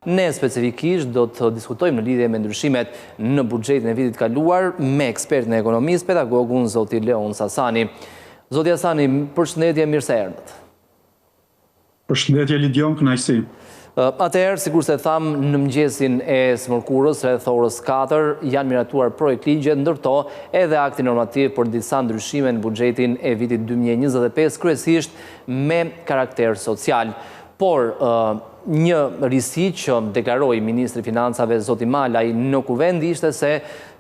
Ne specifikisht do të diskutojmë në lidhje me ndryshimet në buxhetin e vitit kaluar me ekspertin e ekonomisë, pedagogun zoti Leon Sasani. Zoti Sasani, përshëndetje, mirë se erdhët. Përshëndetje Lidion, kënaqësi. Atëherë, sikur se tham, në mëngjesin e smërkurës, rreth orës 4, janë miratuar projekt ligje, ndërto edhe akti normativ për disa ndryshime në buxhetin e vitit 2025, kryesisht me karakter social. Por një risi që deklaroi Ministri i Financave zoti Malaj në kuvend ishte se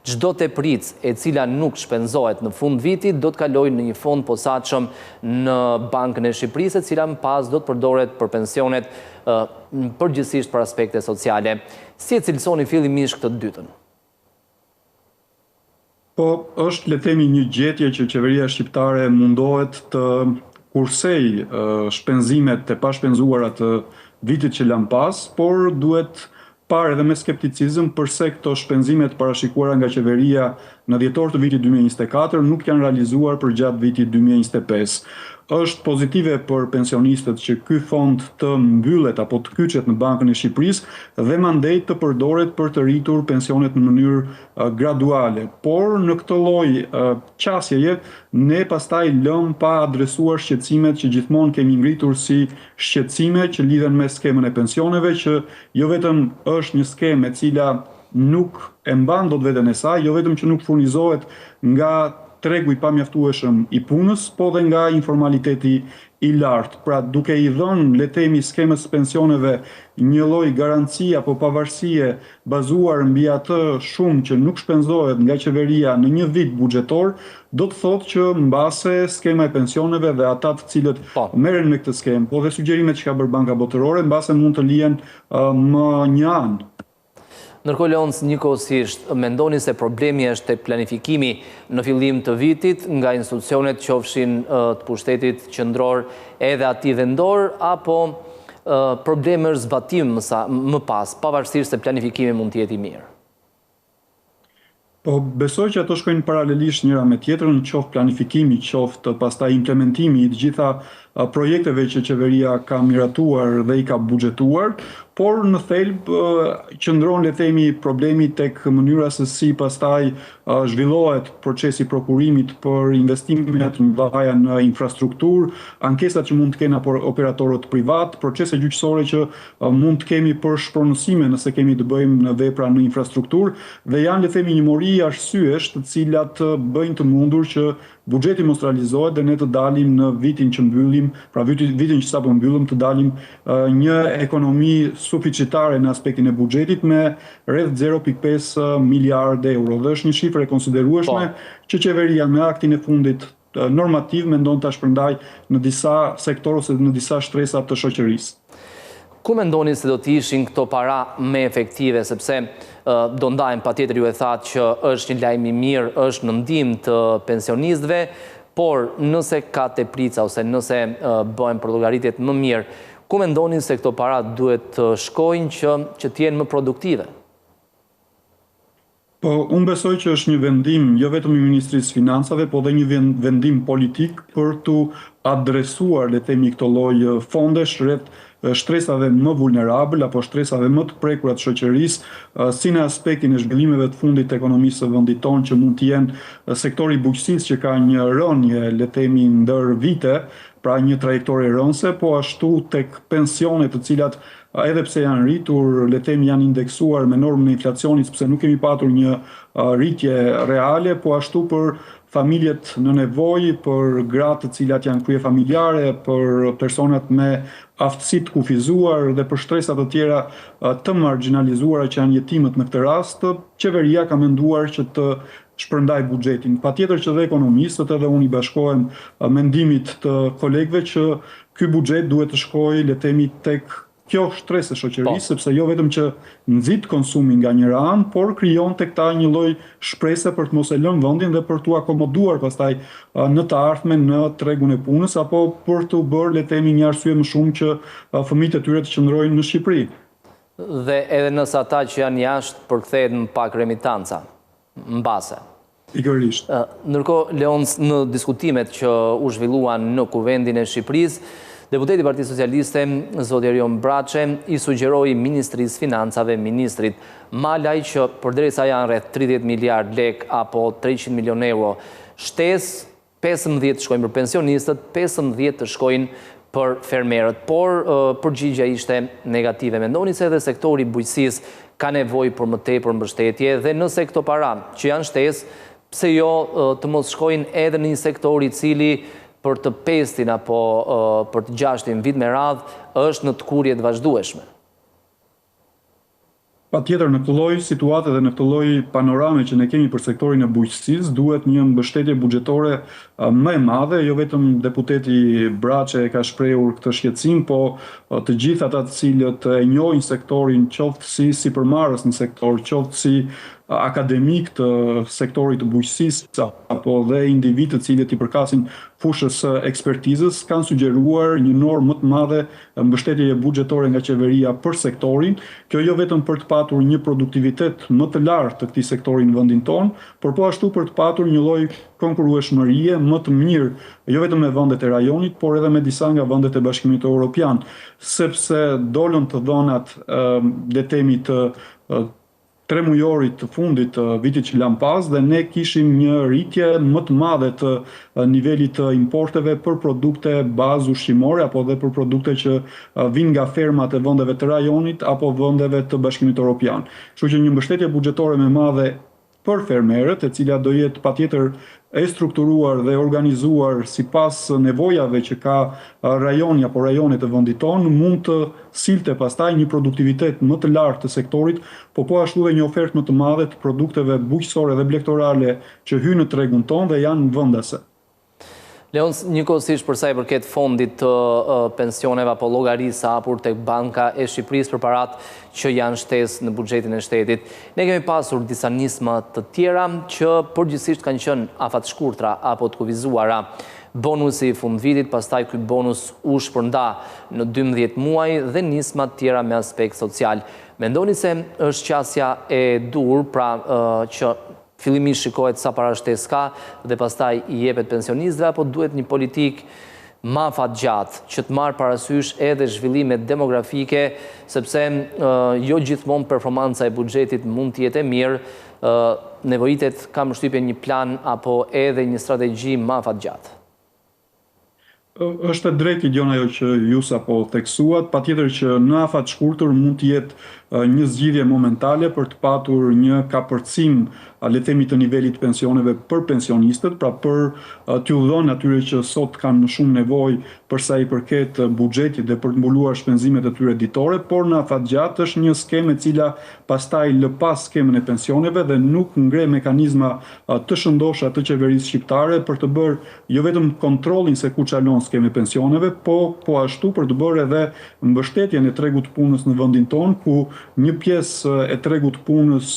çdo tepritës e cila nuk shpenzohet në fund vitit do të kalojë në një fond posaçëm në Bankën e Shqipërisë, e cila më pas do të përdoret për pensionet përgjithsisht për aspekte sociale. Si e cilësoni fillimisht këtë dytën? Po, është le të themi një gjetje që qeveria shqiptare mundohet të kursej shpenzimet e pashpenzuara të vitit që lan pas, por duhet parë edhe me skepticizëm përse këto shpenzimet parashikuara nga qeveria në dhjetor të vitit 2024 nuk janë realizuar për gjatë vitit 2025. Është pozitive për pensionistët që ky fond të mbyllet apo të kyçet në Bankën e Shqipërisë dhe mandej të përdoret për të rritur pensionet në mënyrë graduale. Por në këtë lloj qasjeje ne pastaj lëm pa adresuar shqetësimet që gjithmonë kemi ngritur si shqetësime që lidhen me skemën e pensioneve, që jo vetëm është një skemë e cila nuk e mban dot veten e saj, jo vetëm që nuk furnizohet nga tregu i pamjaftueshëm i punës, po dhe nga informaliteti i lartë. Pra, duke i dhënë, le të themi, skemës pensioneve një lloj garancie apo pavarësie bazuar mbi atë shumë që nuk shpenzohet nga qeveria në një vit buxhetor, do të thotë që mbase skema e pensioneve dhe ata të cilët merren me këtë skemë, po dhe sugjerimet që ka bërë Banka Botërore, mbase mund të lihen më një an. Ndërkohë, Leonc, njëkohësisht, mendoni se problemi është tek planifikimi në fillim të vitit nga institucionet qofshin të pushtetit qendror edhe aty vendor, apo problemi është zbatimi më pas, pavarësisht se planifikimi mund të jetë i mirë? Po, besoj që ato shkojnë paralelisht njëra me tjetrën, qoftë planifikimi, qoftë pastaj implementimi i të gjitha projekteve që qeveria ka miratuar dhe i ka buxhetuar, por në thelb qëndron, le të themi, problemi tek mënyra se si pastaj zhvillohet procesi prokurimit për investimet mëdha në infrastrukturë, ankesat që mund të kenë operatorët privat, procese gjyqësore që mund të kemi për shpronësime nëse kemi të bëjmë në vepra në infrastrukturë, dhe janë, le të themi, një mori arsyesh të cilat bëjnë të mundur që buxheti mos realizohet dhe ne të dalim në vitin që mbyllim, pra vitin që sapo mbyllim, të dalim një ekonomi suficitare në aspektin e buxhetit me rreth 0.5 miliardë euro. Dhe është një shifër e konsiderueshme që qeveria me aktin e fundit normativ mendon ta shpërndaj në disa sektorë ose në disa shtresa të shoqërisë. Ku mendoni se do të ishin këto para me efektive, sepse do ndajmë, patjetër ju e thatë që është një lajm i mirë, është në ndihmë të pensionistëve, por nëse ka teprica ose nëse bëhen për llogaritjet më mirë, ku mendoni se këto para duhet të shkojnë që të jenë më produktive? Po, unë besoj që është një vendim, jo vetëm i Ministrisë Financave, po dhe një vendim politik për të adresuar, le të themi, këto lloj fondesh rreth shtresave më vulnerabël apo shtresave më të prekura të shoqërisë, si në aspektin e zhvillimeve të fundit të ekonomisë së vendit tonë, që mund të jenë sektori i bujqësisë që ka një rënje, le të themi, ndër vite, pra një trajektore rënëse, po ashtu tek pensionet të cilat edhe pse janë rritur, le të themi, janë indeksuar me normën e inflacionit, sepse nuk kemi patur një rritje reale, po ashtu për familjet në nevojë, për gratë të cilat janë krye familjare, për personat me aftësi të kufizuar dhe për shtresat të tjera të marginalizuara që janë jetimet në këtë rast, qeveria ka menduar që të shpërndaj buxhetin. Patjetër që dhe ekonomistët edhe unë i bashkohem mendimit të kolegëve që ky buxhet duhet të shkojë, le të themi, tek kjo shtresë e shoqërisë, sepse jo vetëm që nxit konsumin nga njëra anë, por krijon tek ta një lloj shprese për të mos e lënë vendin dhe për t'u akomoduar pastaj në të ardhmen në tregun e punës, apo për t'u bërë, le të themi, një arsye më shumë që fëmijët e tyre të qëndrojnë në Shqipëri. Dhe edhe nëse ata që janë jashtë përkthehet më pak remitanca, mbase. Pikërisht. Ndërkohë, Leonc, në diskutimet që u zhvilluan në Kuvendin e Shqipërisë, Deputeti i Partisë Socialiste, zoti Erion Braçe, i sugjeroi Ministrisë Financave, ministrit Malaj, që përderisa janë rreth 30 miliard lek apo 300 milion euro shtesë, 15 të shkojnë për pensionistët, 15 të shkojnë për fermerët, por përgjigja ishte negative. Mendoni se edhe sektori bujqësisë ka nevojë për më tepër mbështetje dhe nëse këto para që janë shtesë, pse jo të mos shkojnë edhe në një sektor i cili për të 5-tin apo për të 6-tin vit me radhë është në tkurrje të vazhdueshme? Patjetër, në këtë lloj situate dhe në këtë lloj panorame që ne kemi për sektorin e bujqësisë, duhet një mbështetje buxhetore më e madhe. Jo vetëm deputeti Braçe ka shprehur këtë shqetësim, po të gjithë ata të cilët e njohin sektorin, qoftë si sipërmarrës në sektor, qoftë si akademik të sektorit të bujqësisë apo dhe individ të cilët i përkasin fushës së ekspertizës, kanë sugjeruar një normë më të madhe mbështetje buxhetore nga qeveria për sektorin. Kjo jo vetëm për të patur një produktivitet më të lartë të këtij sektori në vendin tonë, por po ashtu për të patur një lloj konkurrueshmërie më të mirë, jo vetëm me vendet e rajonit, por edhe me disa nga vendet e Bashkimit Evropian, sepse dolën të dhënat le themi të 3 mujorit të fundit të vitit që lan pas dhe ne kishim një rritje më të madhe të nivelit të importeve për produkte bazë ushqimore apo dhe për produkte që vinë nga fermat e vendeve të rajonit apo vendeve të Bashkimit Evropian. Kështu që një mbështetje buxhetore më madhe për fermerët, e cila do jetë patjetër e strukturuar dhe organizuar sipas nevojave që ka rajoni apo rajonet e vendit tonë, mund të silte pastaj një produktivitet më të lartë të sektorit, po ashtu dhe një ofertë më të madhe të produkteve bujqësore dhe blegtorale që hyjnë në tregun tonë dhe janë vendase. Leon, njëkohësisht për sa i përket fondit të pensioneve apo llogarisë hapur tek Banka e Shqipërisë për parat që janë shtesë në buxhetin e shtetit, ne kemi pasur disa nisma të tjera që përgjithsisht kanë qenë afat shkurtra apo të kufizuara. Bonusi i fundvitit, pastaj ky bonus u shpërnda në 12 muaj dhe nisma të tjera me aspekt social. Mendoni se është qasja e dur, pra që fillimisht shikohet sa para shtesë ka dhe pastaj i jepet pensionistëve, apo duhet një politik më afatgjatë që të marrë parasysh edhe zhvillimet demografike, sepse jo gjithmonë performanca e buxhetit mund të jetë e mirë, nevojitet ka përshtypje një plan apo edhe një strategji më afatgjatë. Është e drejtë Idion ajo që ju sapo theksuat, patjetër që në afat shkurtër mund të jetë një zgjidhje momentale për të patur një kapërcim le themi të nivelit pensioneve për pensionistët, pra për t'u dhënë atyre që sot kanë shumë nevojë për sa i përket buxhetit dhe për të mbuluar shpenzimet e tyre ditore, por në afatgjatë është një skemë e cila pastaj lë pas skemën e pensioneve dhe nuk ngre mekanizma të shëndosha të qeverisë shqiptare për të bërë jo vetëm kontrollin se ku çalon skemën e pensioneve, po ashtu për të bërë edhe mbështetjen e tregut të punës në vendin tonë, ku një pjesë e tregut të punës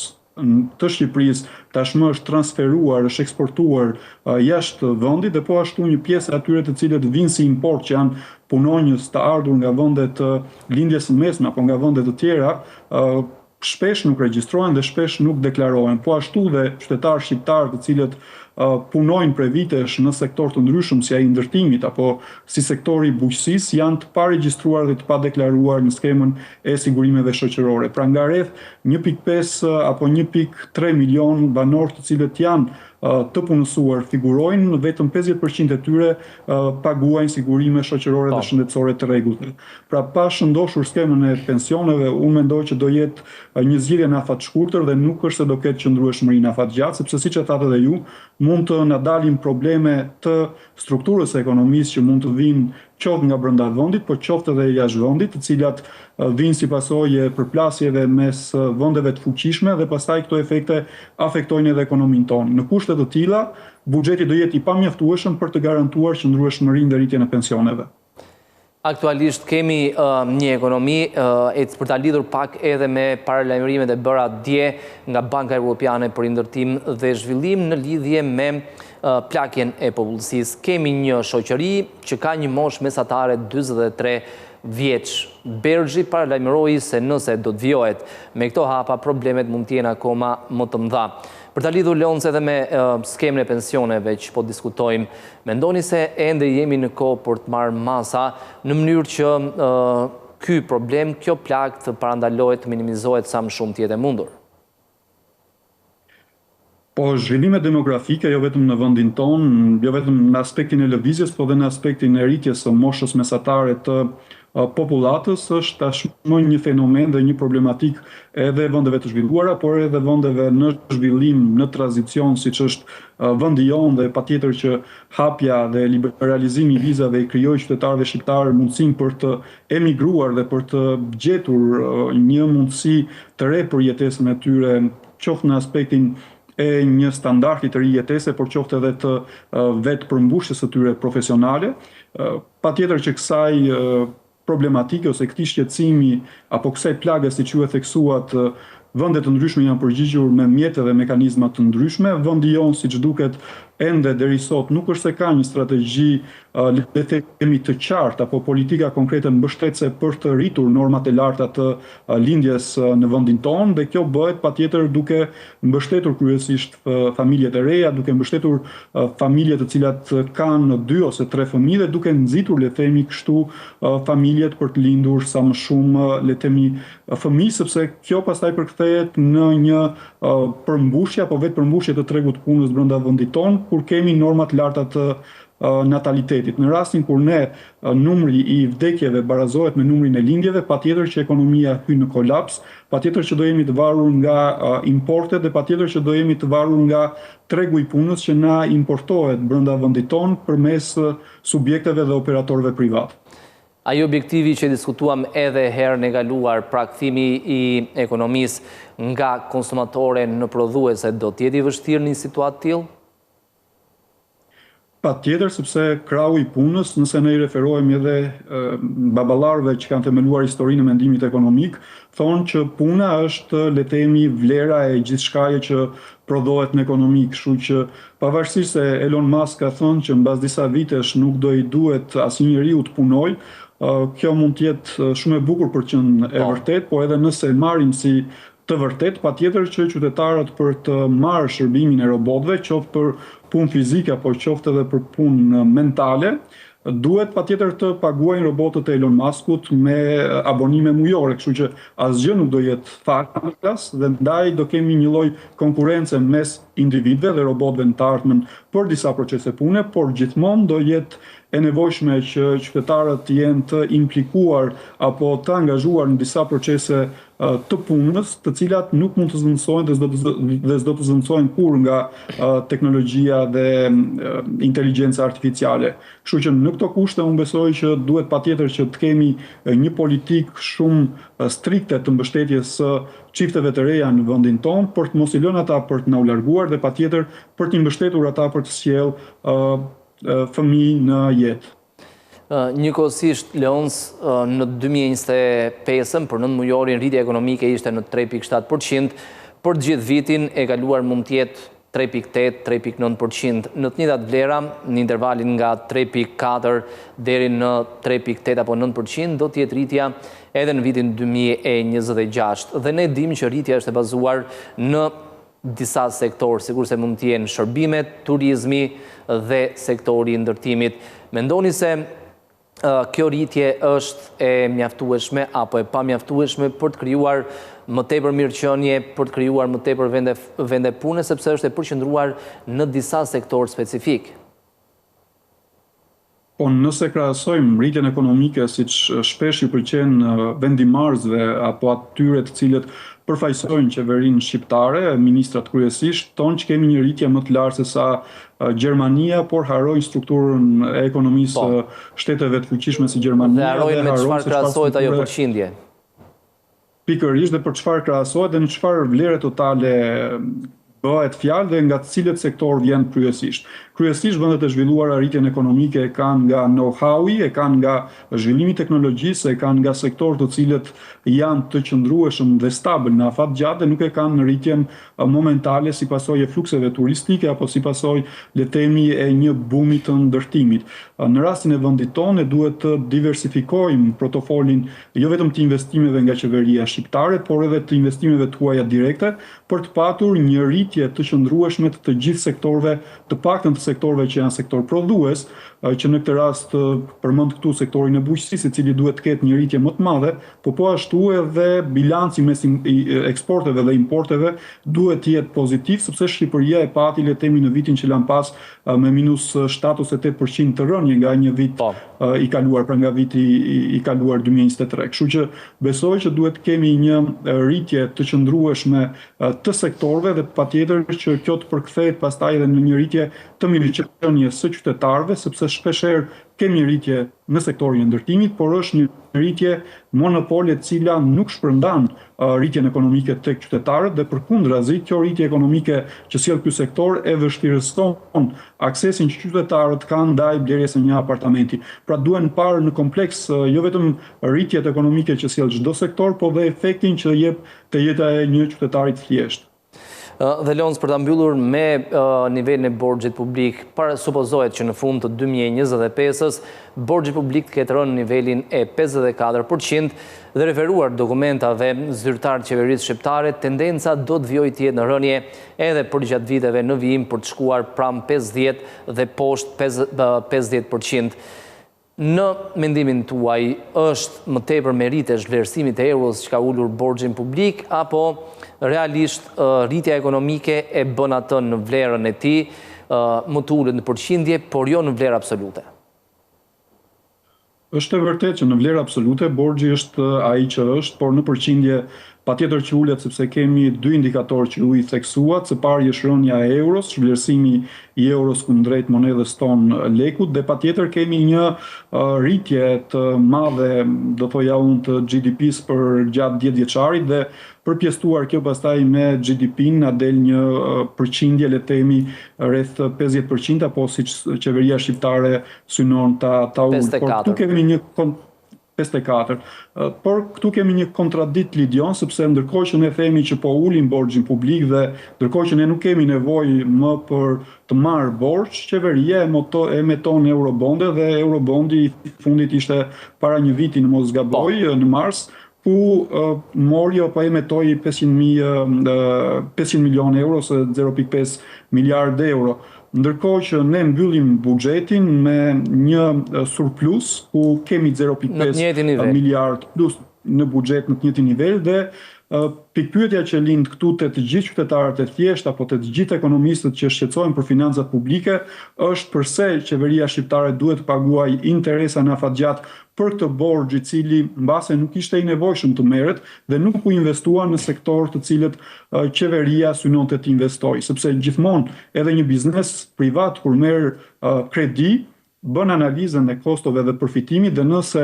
të Shqipërisë tashmë është transferuar, është eksportuar jashtë vendit dhe po ashtu një pjesë atyre të cilët vinë si import që janë punonjës të ardhur nga vendet lindjes së mesme apo nga vende të tjera, shpesh nuk regjistrohen dhe shpesh nuk deklarohen. Po ashtu dhe qytetarë shqiptarë të cilët punojnë prej vitesh në sektor të ndryshëm si ai i ndërtimit apo si sektori i bujqësisë janë të paregjistruar dhe të padeklaruar në skemën e sigurimeve shoqërore. Pra nga rreth 1.5 apo 1.3 milion banor të cilët janë të punësuar figurojnë, vetëm 50% e tyre paguajnë sigurime shoqërore dhe shëndetësore të rregullta. Pra pa shëndoshur skemën e pensioneve, unë mendoj që do jetë një zgjidhje në afat shkurtër dhe nuk është se do ketë qëndrueshmëri në afat gjatë, sepse siç e thatë edhe ju, mund të na dalin probleme të strukturës së ekonomisë që mund të vinë qoftë nga brenda vendit, por qoftë edhe jashtë vendit, të cilat vinë si pasojë përplasjeve mes vendeve të fuqishme dhe pastaj këto efekte afektojnë edhe ekonominë tonë. Në kushte të tilla, buxheti do jetë i pamjaftueshëm për të garantuar qëndrueshmërinë dhe rritjen e pensioneve. Aktualisht kemi një ekonomi për ta lidhur pak edhe me paralajmërimet e bëra dje nga Banka Evropiane për ndërtim dhe zhvillim në lidhje me plakjen e popullsisë. Kemi një shoqëri që ka një moshë mesatare 43 vjeç. Bergji paralajmëroi se nëse do të vjohet me këto hapa, problemet mund të jenë akoma më të mëdha. Për ta lidhur Leonc edhe me skemën e pensioneve që po diskutojmë, mendoni se ende jemi në kohë për të marrë masa në mënyrë që ky problem, kjo plagë të parandalohet, të minimizohet sa më shumë të jetë e mundur? Po zhvillimet demografike, jo vetëm në vendin tonë, jo vetëm në aspektin e lëvizjes, po dhe në aspektin e rritjes së moshës mesatare të popullatës, është tashmë një fenomen dhe një problematik edhe vendeve të zhvilluara, por edhe vendeve në zhvillim, në tranzicion, siç është vendi jonë, dhe patjetër që hapja dhe liberalizimi i vizave i krijoi qytetarëve shqiptarë mundësinë për të emigruar dhe për të gjetur një mundësi të re për jetesën e tyre, qoftë në aspektin e një standardi të ri jetese, por qoftë edhe të vetë përmbushjes së tyre profesionale. Patjetër që kësaj problematike ose këtij shqetësimi apo kësaj plagë, siç ju e theksuat, vende të ndryshme janë përgjigjur me mjete dhe mekanizma të ndryshme. Vendi jonë, siç duket, ende deri sot nuk është se ka një strategji le të themi të qartë apo politika konkrete mbështetëse për të rritur normat e larta të lindjes në vendin tonë, dhe kjo bëhet patjetër duke mbështetur kryesisht familjet e reja, duke mbështetur familjet të cilat kanë 2 ose 3 fëmijë, dhe duke nxitur le të themi kështu familjet për të lindur sa më shumë le të themi fëmijë, sepse kjo pastaj përkthehet në një përmbushje apo vetë përmbushje të tregut punës brenda vendit tonë, kur kemi norma të larta të natalitetit. Në rastin kur numri i vdekjeve barazohet me numrin e lindjeve, patjetër që ekonomia hyn në kolaps, patjetër që do jemi të varur nga importet, dhe patjetër që do jemi të varur nga tregu i punës që na importohet brenda vendit tonë përmes subjekteve dhe operatorëve privat. Ai objektivi që diskutuam edhe herën e kaluar, pra kthimi i ekonomisë nga konsumatore në prodhuese, do të jetë i vështirë në një situatë të tillë? Patjetër, sepse krau i punës, nëse ne i referohemi edhe baballarëve që kanë themeluar historinë e mendimit ekonomik, thonë që puna është le të themi vlera e gjithçkaje që prodhohet në ekonomi, kështu që pavarësisht se Elon Musk ka thënë që mbas disa vitesh nuk do i duhet asnjë njeriu të punojë, kjo mund të jetë shumë e bukur për qenë e vërtet, po edhe nëse marrim si të vërtet, patjetër që qytetarët për të marrë shërbimin e robotëve, qoftë për punë fizike apo qoftë edhe për punë mentale, duhet patjetër të paguajnë robotët e Elon Muskut me abonime mujore, kështu që asgjë nuk do jetë falas, dhe ndaj do kemi një lloj konkurrence mes individëve dhe robotëve në të ardhmen për disa procese pune, por gjithmonë do jetë e nevojshme që qytetarët jenë të implikuar apo të angazhuar në disa procese të punës, të cilat nuk mund të zëvendësohen dhe s'do të zëvendësohen kurrë nga teknologjia dhe inteligjenca artificiale. Kështu që në këto kushte unë besoj që duhet patjetër që të kemi një politikë shumë strikte të mbështetjes së çifteve të reja në vendin tonë, për të mos i lënë ata për të na u larguar, dhe patjetër për të mbështetur ata për të sjellë fëmijë në jetë. Njëkohësisht, Leonc, në 2025 për 9 mujorin rritja ekonomike ishte në 3.7%, për gjithë vitin e kaluar mund të jetë 3.8, 3.9%. Në të njëjtat vlera, në intervalin nga 3.4 deri në 3.8 apo 9%, do të jetë rritja edhe në vitin 2026. Dhe ne dimë që rritja është e bazuar në disa sektorë, sikurse mund të jenë shërbimet, turizmi dhe sektori i ndërtimit. Mendoni se kjo rritje është e mjaftueshme apo e pamjaftueshme për të krijuar më tepër mirëqenie, për të krijuar më tepër vende pune, sepse është e përqendruar në disa sektorë specifik? Po nëse krahasojmë rritjen ekonomike, siç shpesh i pëlqen vendimarrësve apo atyre të cilët përfaqësojnë qeverinë shqiptare, ministrat kryesisht, tonë që kemi një rritje më të lartë se sa Gjermania, por harrojnë strukturën e ekonomisë shteteve të fuqishme si Gjermania. Dhe harrojnë me çfarë krahasohet ajo përqindje? Pikërisht, dhe për çfarë krahasohet dhe në çfarë vlere totale bëhet fjalë dhe nga cilët sektor vjen kryesisht. Kryesisht vendet e zhvilluara rritjen ekonomike e kanë nga know-how-i, e kanë nga zhvillimi i teknologjisë, e kanë nga sektorë të cilët janë të qëndrueshëm dhe stabil në afat gjatë, dhe nuk e kanë në rritjen momentale si pasojë e flukseve turistike apo si pasojë le të themi e një bumi të ndërtimit. Në rastin e vendit tonë duhet të diversifikojmë portofolin jo vetëm të investimeve nga qeveria shqiptare, por edhe të investimeve tuaja direkte për të patur një rritje rritje të qëndrueshme të gjithë sektorëve, të paktën të sektorëve që janë sektor prodhues, që në këtë rast përmend këtu sektorin e bujqësisë, i cili duhet të ketë një rritje më të madhe, po ashtu edhe bilanci mes eksporteve dhe importeve duhet të jetë pozitiv, sepse Shqipëria e pati, le të themi, në vitin që lan pas me minus 7 ose 8% të rënje nga një vit i kaluar, pra nga viti i kaluar 2023. Kështu që besoj që duhet kemi një rritje të qëndrueshme të sektorëve dhe patjetër që kjo të përkthehet pastaj edhe në një rritje të mirëqenies së qytetarëve, sepse shpeshherë kemi rritje në sektorin e ndërtimit, por është një rritje monopole e cila nuk shpërndan rritjen ekonomike tek qytetarët dhe përkundrazi kjo rritje ekonomike që sjell ky sektor e vështirëson aksesin që qytetarët kanë ndaj blerjes së një apartamenti. Pra duhen parë në kompleks jo vetëm rritjet ekonomike që sjell çdo sektor, por dhe efektin që jep te jeta e një qytetari të thjeshtë. Dhe Lons, për ta mbyllur me nivelin e borxhit publik, supozohet që në fund të 2025-s borxhi publik të ketë rënë në nivelin e 54% dhe referuar dokumentave zyrtar të qeverisë shqiptare, tendenca do të vijojë të jetë në rënje edhe për gjatë viteve në vijim për të shkuar pranë 50 dhe poshtë 50%. Në mendimin tuaj, është më tepër meritesh vlerësimi të euros që ka ulur borxhin publik, apo realisht rritja ekonomike e bën atë në vlerën e tij, më të ulët në përqindje, por jo në vlerë absolute? Është e vërtetë që në vlerë absolute borxhi është ai që është, por në përqindje patjetër që ulet sepse kemi dy indikatorë që u i theksuat. Së pari është rënja e euros, vlerësimi i euros kundrejt monedhës tonë lekut, dhe patjetër kemi një rritje të madhe, do thoja unë, të GDP-s për gjatë 10 vjeçarit dhe përpjestuar kjo pastaj me GDP-n na del një përqindje, le të themi, rreth 50%, apo siç qeveria shqiptare synon ta ulë. Por këtu kemi një 54. Por këtu kemi një kontradikt lidhjon, sepse ndërkohë që ne themi që po ulim borxhin publik dhe ndërkohë që ne nuk kemi nevojë më për të marrë borxh, qeveria emeton eurobonde dhe eurobondi i fundit ishte para një viti, në mos gaboj, në mars, ku mori apo emetoi 500 milionë euro ose 0.5 miliardë euro. Ndërkohë që ne mbyllim buxhetin me një surplus ku kemi 0.5 miliard plus në buxhet në të njëjtin nivel, dhe pikpyetja që lind këtu te të gjithë qytetarët e thjeshtë apo te të gjithë ekonomistët që shqetësohen për financat publike është pse qeveria shqiptare duhet të paguajë interesa në afatgjat për këtë borxh i cili mbase nuk ishte i nevojshëm të merret dhe nuk u investua në sektor të cilët qeveria synonte të investojë, sepse gjithmonë edhe një biznes privat kur merr kredi bën analizën e kostove dhe përfitimit, dhe nëse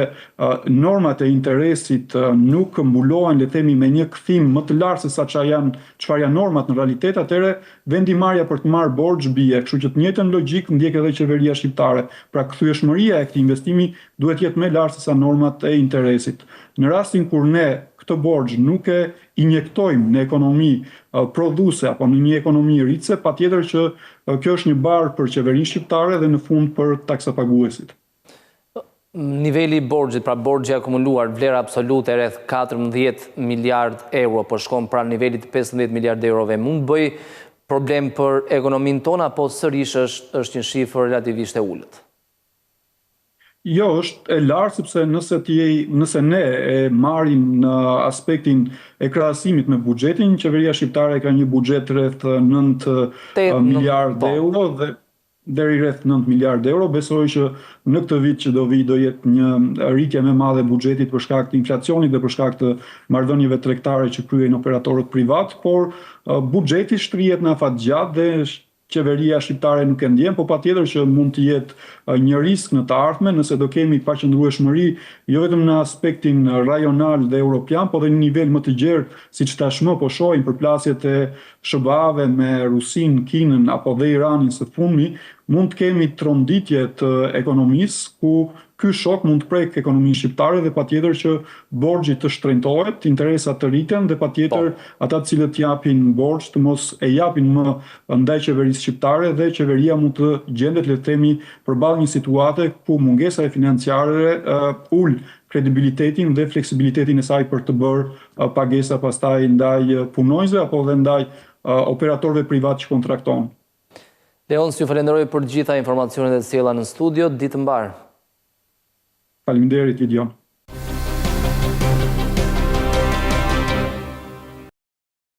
normat e interesit nuk mbulohen, le të themi, me një kthim më të lartë se sa çfarë janë normat në realitet, atëherë vendimarrja për të marrë borxh bie. Kështu që të njëjtën logjik ndjek edhe qeveria shqiptare. Pra kthyeshmëria e këtij investimi duhet të jetë më lart se sa normat e interesit. Në rastin kur ne këtë borxh nuk e injektojmë në ekonomi prodhuese apo në një ekonomi rritëse, patjetër që kjo është një barë për qeverinë shqiptare dhe në fund për taksapaguesit. Niveli i borxhit, pra borxhi akumuluar, vlera absolute rreth 14 miliard euro, po shkon pranë nivelit të 15 miliard eurove, mund të bëj problem për ekonominë tonë, apo sërish është një shifër relativisht e ulët? Jo, është e lartë, sepse nëse ne e marrim në aspektin e krahasimit me buxhetin, qeveria shqiptare ka një buxhet rreth 9 miliardë euro dhe deri rreth 9 miliardë euro. Besoj që në këtë vit që do vi do jetë një rritje më e madhe e buxhetit për shkak të inflacionit dhe për shkak të marrëdhënieve tregtare që kryejnë operatorët privat, por buxheti shtrihet në afatgjat dhe qeveria shqiptare nuk e ndjen, po patjetër që mund të jetë një risk në të ardhmen nëse do kemi paqëndrueshmëri jo vetëm në aspektin rajonal dhe europian, po edhe në nivel më të gjerë, siç tashmë po shohim përplasjet e SBA-ve me Rusinë, Kinën apo dhe Iranin së fundmi, mund të kemi tronditje të ekonomisë ku ky shok mund të prek ekonominë shqiptare dhe patjetër që borxhi të shtrenjtohet, interesat të rriten dhe patjetër ata të cilët japin borxh të mos e japin më ndaj qeverisë shqiptare dhe qeveria mund të gjendet, le të themi, përballë një situate ku mungesa e financiare ul kredibilitetin dhe fleksibilitetin e saj për të bërë pagesa pastaj ndaj punonjësve apo dhe ndaj operatorëve privat që kontrakton. Leon, ju falenderoj për gjitha informacionet e sjella në studio, ditë mbar. Faleminderit, Vidion.